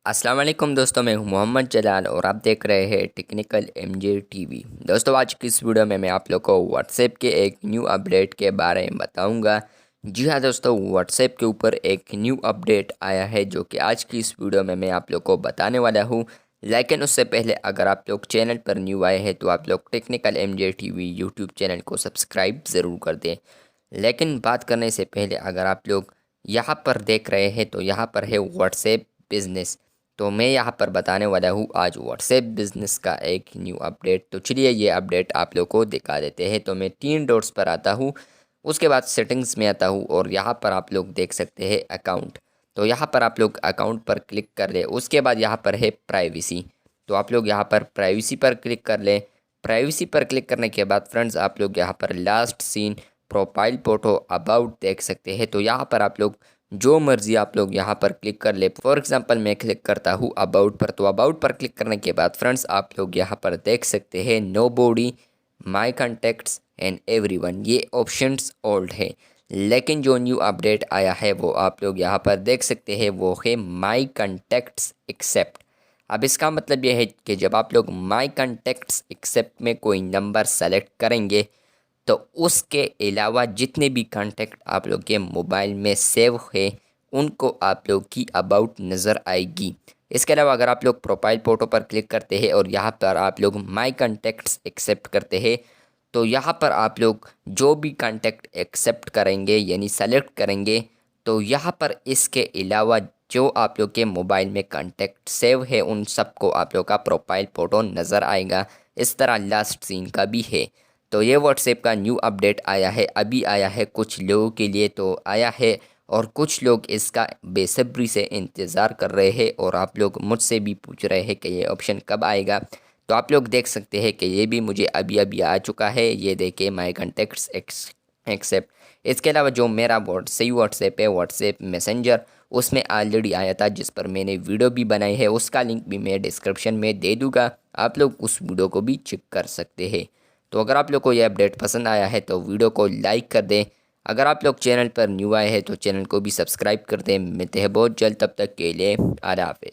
अस्सलाम वालेकुम दोस्तों, मैं हूं मोहम्मद जलाल और आप देख रहे हैं टेक्निकल एमजे टीवी। दोस्तों, आज की इस वीडियो में मैं आप लोग को व्हाट्सएप के एक न्यू अपडेट के बारे में बताऊंगा। जी हाँ दोस्तों, व्हाट्सएप के ऊपर एक न्यू अपडेट आया है जो कि आज की इस वीडियो में मैं आप लोग को बताने वाला हूँ। लेकिन उससे पहले अगर आप लोग चैनल पर न्यू आए हैं तो आप लोग technical MJ TV YouTube channel को सब्सक्राइब ज़रूर कर दें। लेकिन बात करने से पहले अगर आप लोग यहाँ पर देख रहे हैं तो यहाँ पर है व्हाट्सएप बिज़नेस। तो मैं यहाँ पर बताने वाला हूँ आज व्हाट्सएप बिज़नेस का एक न्यू अपडेट। तो चलिए ये अपडेट आप लोग को दिखा देते हैं। तो मैं 3 डॉट्स पर आता हूँ, उसके बाद सेटिंग्स में आता हूँ और यहाँ पर आप लोग देख सकते हैं अकाउंट। तो यहाँ पर आप लोग अकाउंट पर क्लिक कर ले। उसके बाद यहाँ पर है प्राइवेसी, तो आप लोग यहाँ पर प्राइवेसी पर क्लिक कर लें। प्राइवेसी पर क्लिक करने के बाद फ्रेंड्स आप लोग यहाँ पर last seen, profile photo, about देख सकते हैं। तो यहाँ पर आप लोग जो मर्ज़ी आप लोग यहाँ पर क्लिक कर ले। फॉर एग्ज़ाम्पल मैं क्लिक करता हूँ अबाउट पर। तो अबाउट पर क्लिक करने के बाद फ्रेंड्स आप लोग यहाँ पर देख सकते हैं nobody, my contacts and everyone, ये ऑप्शंस ओल्ड है। लेकिन जो न्यू अपडेट आया है वो आप लोग यहाँ पर देख सकते हैं, वो है माई कॉन्टैक्ट्स एक्सेप्ट। अब इसका मतलब यह है कि जब आप लोग माई कॉन्टैक्ट्स एक्सेप्ट में कोई नंबर सेलेक्ट करेंगे तो उसके अलावा जितने भी कांटेक्ट आप लोग के मोबाइल में सेव है उनको आप लोग की अबाउट नज़र आएगी। इसके अलावा अगर आप लोग प्रोफाइल फ़ोटो पर क्लिक करते हैं और यहाँ पर आप लोग माई कॉन्टैक्ट्स एक्सेप्ट करते हैं तो यहाँ पर आप लोग जो भी कांटेक्ट एक्सेप्ट करेंगे यानी सेलेक्ट करेंगे तो यहाँ पर इसके अलावा जो आप लोग के मोबाइल में कांटेक्ट सेव है उन सबको आप लोग का प्रोफाइल फ़ोटो नज़र आएगा। इस तरह लास्ट सीन का भी है। तो ये व्हाट्सएप का न्यू अपडेट आया है, अभी आया है, कुछ लोगों के लिए तो आया है और कुछ लोग इसका बेसब्री से इंतज़ार कर रहे हैं और आप लोग मुझसे भी पूछ रहे हैं कि ये ऑप्शन कब आएगा। तो आप लोग देख सकते हैं कि ये भी मुझे अभी अभी आ चुका है। ये देखिए माई कॉन्टैक्ट्स एक्सेप्ट। इसके अलावा जो मेरा सही व्हाट्सएप है, व्हाट्सएप मैसेंजर, उसमें ऑलरेडी आया था जिस पर मैंने वीडियो भी बनाई है, उसका लिंक भी मैं डिस्क्रिप्शन में दे दूँगा, आप लोग उस वीडियो को भी चेक कर सकते हैं। तो अगर आप लोग को ये अपडेट पसंद आया है तो वीडियो को लाइक कर दें। अगर आप लोग चैनल पर न्यू आए हैं तो चैनल को भी सब्सक्राइब कर दें। मिलते हैं बहुत जल्द, तब तक के लिए आला हाफ़िज़।